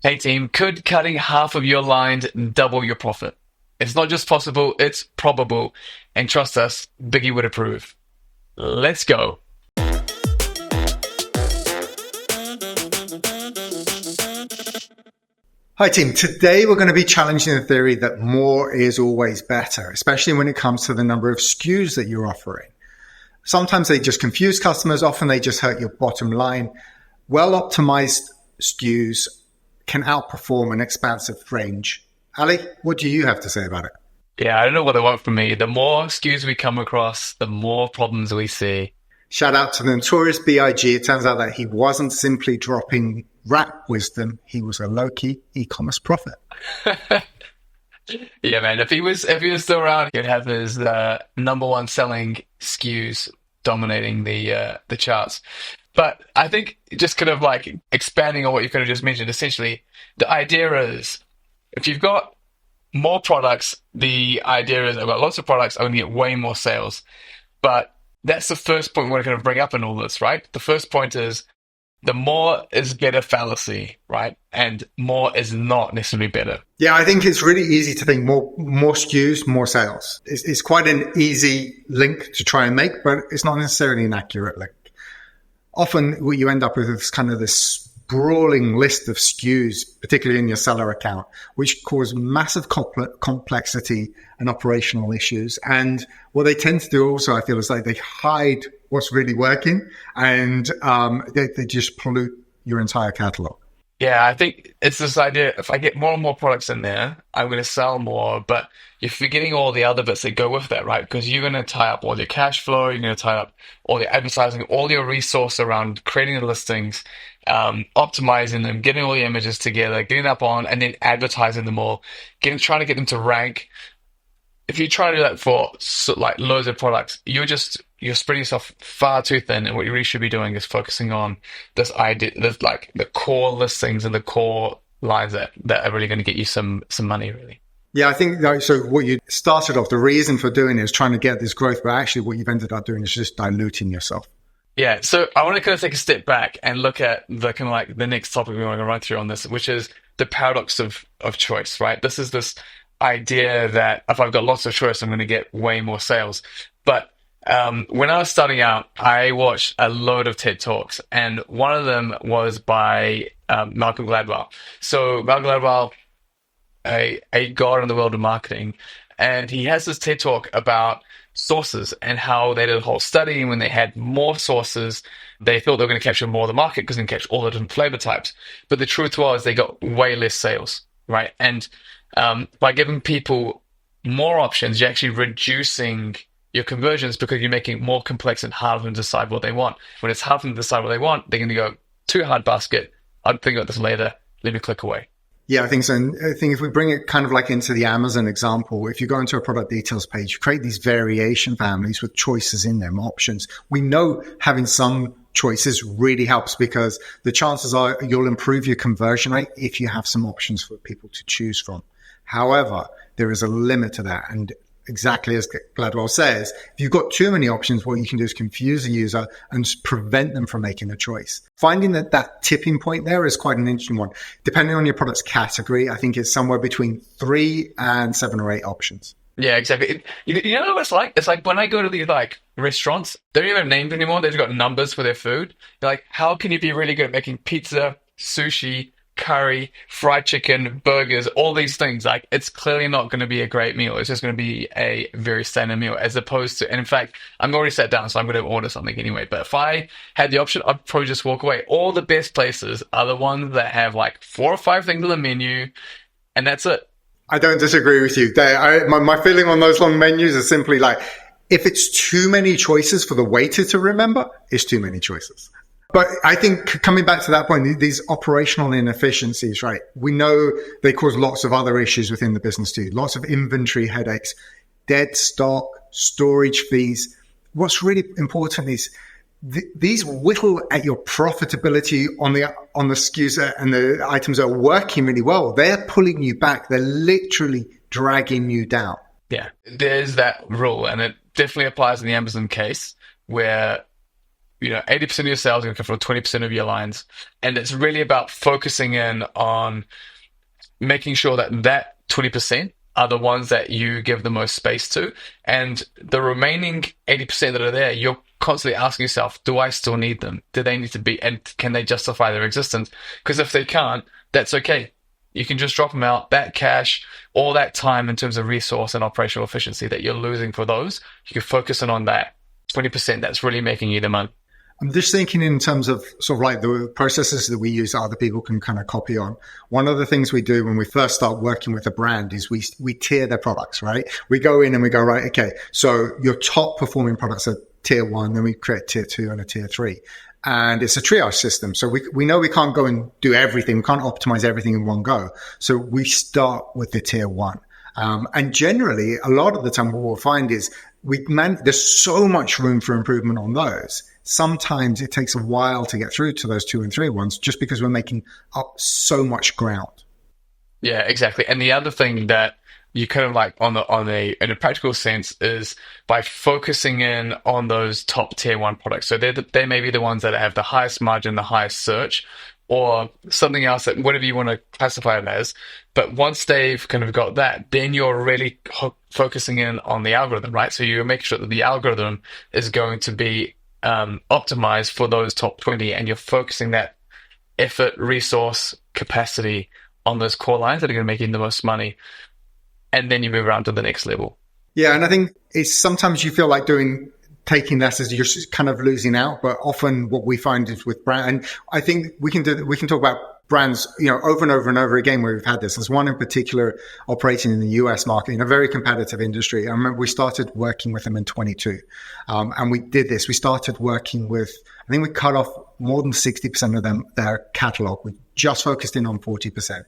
Hey team, could cutting half of your lines double your profit? It's not just possible, it's probable. And trust us, Biggie would approve. Let's go. Hi team, today we're going to be challenging the theory that more is always better, especially when it comes to the number of SKUs that you're offering. Sometimes they just confuse customers, often they just hurt your bottom line. Well-optimized SKUs can outperform an expansive range. Ali, what do you have to say about it? Yeah, I don't know what they want from me. The more SKUs we come across, the more problems we see. Shout out to the notorious B.I.G. It turns out that he wasn't simply dropping rap wisdom, he was a low-key e-commerce prophet. Yeah, man. If he was still around, he'd have his number one selling SKUs dominating the charts. But I think just kind of like expanding on what you kind of just mentioned, essentially, the idea is if you've got more products, the idea is I've got lots of products, I'm going to get way more sales. But that's the first point we want to kind of bring up in all this, right? The first point is the more is better fallacy, right? And more is not necessarily better. Yeah, I think it's really easy to think more SKUs, more sales. It's quite an easy link to try and make, but it's not necessarily an accurate link. Often what you end up with is kind of this sprawling list of SKUs, particularly in your seller account, which cause massive complexity and operational issues. And what they tend to do also, I feel, is like they hide what's really working and they just pollute your entire catalog. Yeah, I think it's this idea, if I get more and more products in there, I'm going to sell more, but you're forgetting all the other bits that go with that, right? Because you're going to tie up all your cash flow, you're going to tie up all your advertising, all your resource around creating the listings, optimizing them, getting all the images together, getting up on, and then advertising them all, trying to get them to rank. If you try to do that for like loads of products, you're spreading yourself far too thin. And what you really should be doing is focusing on this idea, this like the core listings and the core lines that are really going to get you some money, really. Yeah, I think so. What you started off, the reason for doing it is trying to get this growth, but actually what you've ended up doing is just diluting yourself. Yeah, so I want to kind of take a step back and look at the kind of like the next topic we want to run through on this, which is the paradox of choice, right? This is this idea that if I've got lots of choice, I'm going to get way more sales. But when I was starting out, I watched a load of TED Talks, and one of them was by Malcolm Gladwell. So Malcolm Gladwell, a god in the world of marketing, and he has this TED Talk about sources and how they did a whole study, and when they had more sources, they thought they were going to capture more of the market because they can catch all the different flavor types. But the truth was they got way less sales, right? And by giving people more options, you're actually reducing your conversions because you're making it more complex and harder for them to decide what they want. When it's hard for them to decide what they want, they're going to go too hard basket. I'll think about this later. Let me click away. Yeah, I think so. And I think if we bring it kind of like into the Amazon example, if you go into a product details page, you create these variation families with choices in them, options. We know having some choices really helps because the chances are you'll improve your conversion rate if you have some options for people to choose from. However, there is a limit to that. And exactly as Gladwell says, if you've got too many options, what you can do is confuse the user and prevent them from making a choice. Finding that tipping point there is quite an interesting one. Depending on your product's category, I think it's somewhere between 3 and 7 or 8 options. Yeah, exactly. You know what it's like? It's like when I go to these like restaurants, they don't even have names anymore. They've got numbers for their food. You're like, how can you be really good at making pizza, sushi, curry, fried chicken, burgers, all these things? Like, it's clearly not going to be a great meal. It's just going to be a very standard meal as opposed to, and in fact, I'm already sat down, so I'm going to order something anyway. But if I had the option, I'd probably just walk away. All the best places are the ones that have like 4 or 5 things on the menu, and that's it. I don't disagree with you. My feeling on those long menus is simply like, if it's too many choices for the waiter to remember, it's too many choices. But I think coming back to that point, these operational inefficiencies, right? We know they cause lots of other issues within the business too. Lots of inventory headaches, dead stock, storage fees. What's really important is these whittle at your profitability on the SKUs and the items that are working really well. They're pulling you back. They're literally dragging you down. Yeah, there's that rule, and it definitely applies in the Amazon case where 80% of your sales are going to come from 20% of your lines. And it's really about focusing in on making sure that that 20% are the ones that you give the most space to. And the remaining 80% that are there, you're constantly asking yourself, do I still need them? Do they need to be, and can they justify their existence? Because if they can't, that's okay. You can just drop them out. That cash, all that time in terms of resource and operational efficiency that you're losing for those, you can focus in on that 20% that's really making you the money. I'm just thinking in terms of sort of like the processes that we use that other people can kind of copy on. One of the things we do when we first start working with a brand is we tier their products, right? We go in and we go, right, okay, so your top performing products are tier 1, then we create tier 2 and a tier 3. And it's a triage system. So we know we can't go and do everything. We can't optimize everything in one go. So we start with the tier 1. And generally, a lot of the time what we'll find is there's so much room for improvement on those. Sometimes it takes a while to get through to those 2 and 3 ones just because we're making up so much ground. Yeah, exactly. And the other thing that you kind of like in a practical sense is by focusing in on those top tier 1 products. So they may be the ones that have the highest margin, the highest search, or something else, that whatever you want to classify it as. But once they've kind of got that, then you're really focusing in on the algorithm, right? So you're making sure that the algorithm is going to be optimized for those top 20, and you're focusing that effort, resource, capacity on those core lines that are going to make you the most money. And then you move around to the next level. Yeah, and I think it's sometimes you feel like taking less as you're kind of losing out, but often what we find is with brand, and I think we can talk about brands, over and over and over again where we've had this. There's one in particular operating in the US market in a very competitive industry. I remember we started working with them in 22. And we did this. We started working with, I think we cut off more than 60% of their catalog. We just focused in on 40%.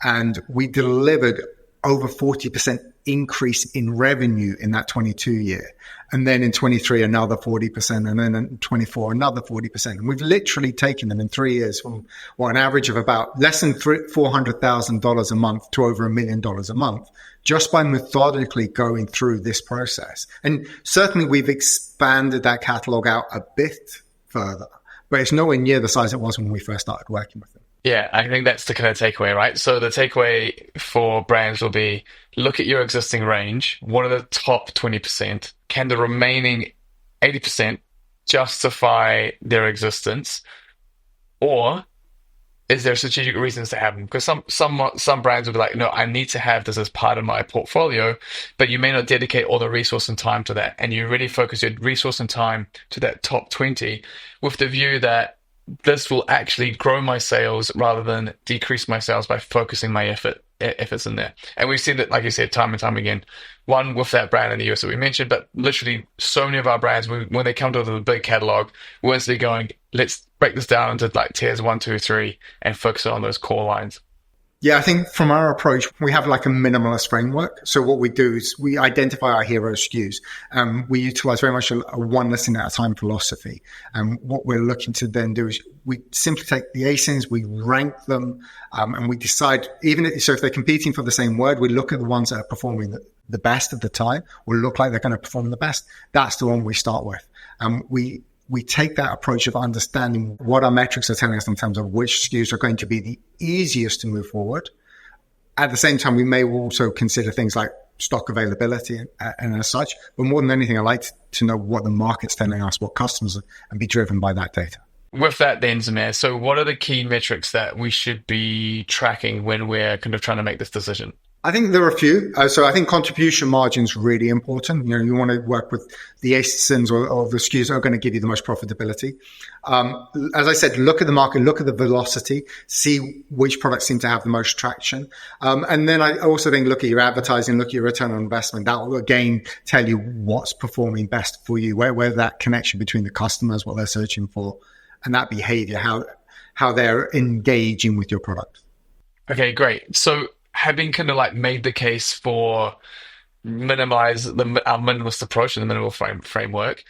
And we delivered over 40% increase in revenue in that 22 year. And then in 23, another 40%. And then in 24, another 40%. And we've literally taken them in 3 years from an average of about less than $400,000 a month to over $1 million a month, just by methodically going through this process. And certainly we've expanded that catalog out a bit further, but it's nowhere near the size it was when we first started working with them. Yeah, I think that's the kind of takeaway, right? So the takeaway for brands will be, look at your existing range. What are the top 20%? Can the remaining 80% justify their existence? Or is there strategic reasons to have them? Because some brands will be like, no, I need to have this as part of my portfolio, but you may not dedicate all the resource and time to that. And you really focus your resource and time to that top 20 with the view that this will actually grow my sales rather than decrease my sales by focusing my efforts in there. And we've seen that, like you said, time and time again, one with that brand in the US that we mentioned, but literally so many of our brands, when they come to the big catalog, we're instantly going, let's break this down into like tiers 1, 2, 3 and focus on those core lines. Yeah, I think from our approach, we have like a minimalist framework. So what we do is we identify our hero SKUs. We utilize very much a one listing at a time philosophy. And what we're looking to then do is we simply take the ASINs, we rank them, and we decide, so if they're competing for the same word, we look at the ones that are performing the best at the time, or look like they're going to perform the best. That's the one we start with. We take that approach of understanding what our metrics are telling us in terms of which SKUs are going to be the easiest to move forward. At the same time, we may also consider things like stock availability and as such. But more than anything, I like to know what the market's telling us, what customers are, and be driven by that data. With that then, Zamir, so what are the key metrics that we should be tracking when we're kind of trying to make this decision? I think there are a few. So I think contribution margin is really important. You want to work with the ASINs or the SKUs that are going to give you the most profitability. As I said, look at the market, look at the velocity, see which products seem to have the most traction. And then I also think look at your advertising, look at your return on investment. That will again tell you what's performing best for you, where that connection between the customers, what they're searching for, and that behavior, how they're engaging with your product. Okay, great. So having kind of like made the case for our minimalist approach and the minimal framework,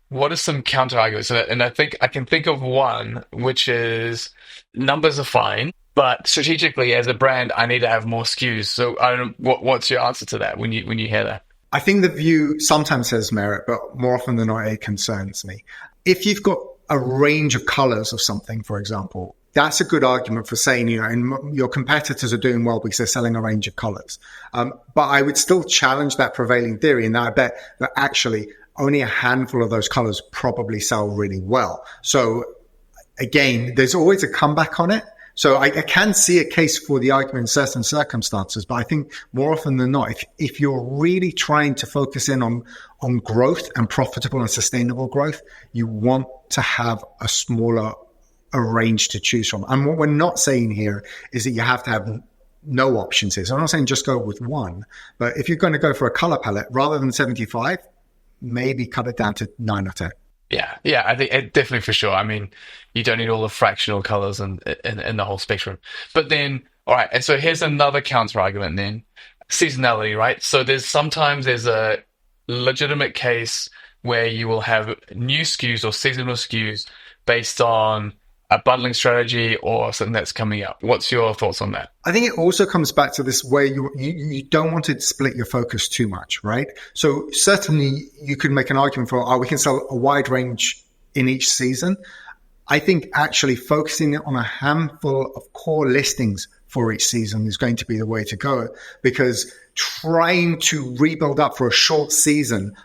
what are some counter arguments? And I think I can think of one, which is numbers are fine, but strategically as a brand, I need to have more SKUs. So I don't know, what's your answer to that when you hear that? I think the view sometimes has merit, but more often than not, it concerns me. if you've got a range of colors of something, for example, that's a good argument for saying, and your competitors are doing well because they're selling a range of colors. But I would still challenge that prevailing theory, and I bet that actually only a handful of those colors probably sell really well. So again, there's always a comeback on it. So I can see a case for the argument in certain circumstances, but I think more often than not, if you're really trying to focus in on growth and profitable and sustainable growth, you want to have a smaller range to choose from. And what we're not saying here is that you have to have no options here. So I'm not saying just go with one, but if you're going to go for a color palette, rather than 75, maybe cut it down to 9 or 10. Yeah, I think it definitely, for sure. I mean, you don't need all the fractional colors and in the whole spectrum. But then, all right, and so here's another counter argument then. Seasonality, right? So sometimes there's a legitimate case where you will have new SKUs or seasonal SKUs based on a bundling strategy or something that's coming up. What's your thoughts on that? I think it also comes back to this where you don't want to split your focus too much, right? So certainly you could make an argument for, we can sell a wide range in each season. I think actually focusing on a handful of core listings for each season is going to be the way to go, because trying to rebuild up for a short season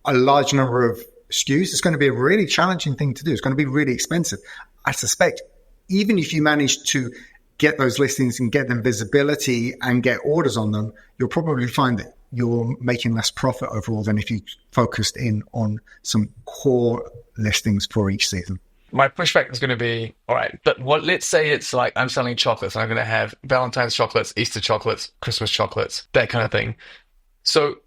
a large number of SKUs is going to be a really challenging thing to do. It's going to be really expensive. I suspect even if you manage to get those listings and get them visibility and get orders on them, you'll probably find that you're making less profit overall than if you focused in on some core listings for each season. My pushback is going to be, all right, but let's say it's like I'm selling chocolates. I'm going to have Valentine's chocolates, Easter chocolates, Christmas chocolates, that kind of thing. So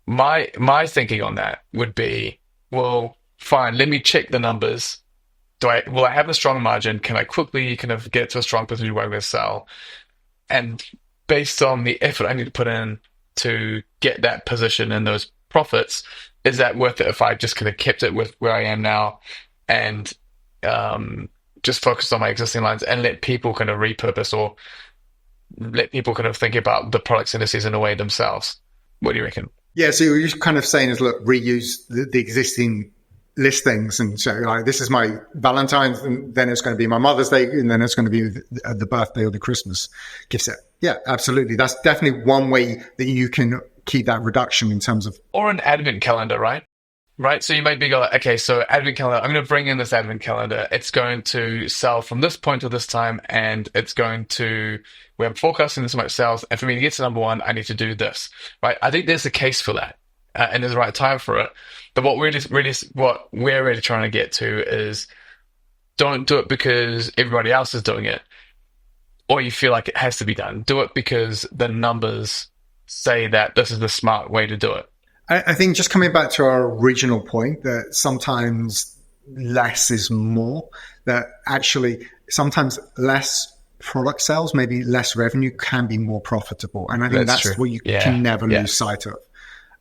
my thinking on that would be, well, fine, let me check the numbers. Will I have a strong margin? Can I quickly kind of get to a strong position where I'm going to sell? And based on the effort I need to put in to get that position and those profits, is that worth it if I just kind of kept it with where I am now and just focus on my existing lines and let people kind of repurpose or let people kind of think about the products in the season away themselves? What do you reckon? Yeah, so you're just kind of saying is, look, reuse the existing listings, and so like, this is my Valentine's, and then it's going to be my Mother's Day, and then it's going to be the birthday or the Christmas gift set. Yeah, absolutely. That's definitely one way that you can keep that reduction in terms of... Or an advent calendar, right? Right. So you might be going, okay, so advent calendar, I'm going to bring in this advent calendar. It's going to sell from this point to this time, and it's going to, we're forecasting this much sales. And for me to get to number one, I need to do this, right? I think there's a case for that. And there's the right time for it. But what we're really trying to get to is, don't do it because everybody else is doing it, or you feel like it has to be done. Do it because the numbers say that this is the smart way to do it. I think just coming back to our original point that sometimes less is more, that actually sometimes less product sales, maybe less revenue, can be more profitable. And I think that's what you can never lose sight of.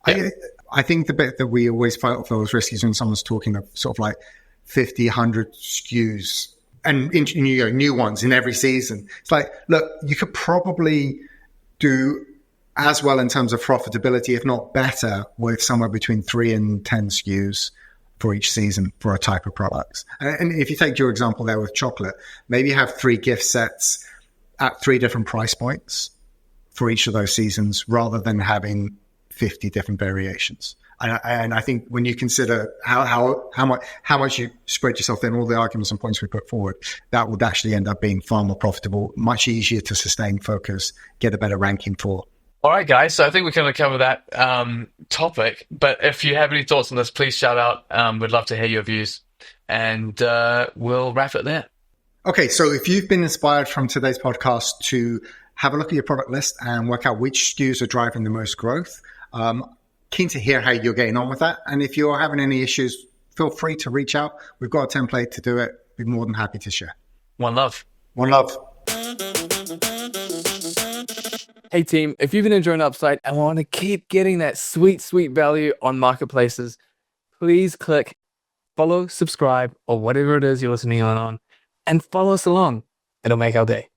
Yeah. I think the bit that we always felt was risky is when someone's talking of sort of like 50, 100 SKUs and new ones in every season. It's like, look, you could probably do as well in terms of profitability, if not better, with somewhere between 3 and 10 SKUs for each season for a type of products. And if you take your example there with chocolate, maybe you have 3 gift sets at 3 different price points for each of those seasons, rather than having 50 different variations. And I think when you consider how much you spread yourself in, all the arguments and points we put forward, that would actually end up being far more profitable, much easier to sustain focus, get a better ranking for. All right, guys. So I think we're going to cover that topic. But if you have any thoughts on this, please shout out. We'd love to hear your views. And we'll wrap it there. Okay, so if you've been inspired from today's podcast to have a look at your product list and work out which SKUs are driving the most growth, keen to hear how you're getting on with that. And if you're having any issues, feel free to reach out. We've got a template to do it. Be more than happy to share. One love. One love. Hey team, if you've been enjoying Upside and want to keep getting that sweet value on marketplaces, please click follow, subscribe, or whatever it is you're listening on, and follow us along. It'll make our day.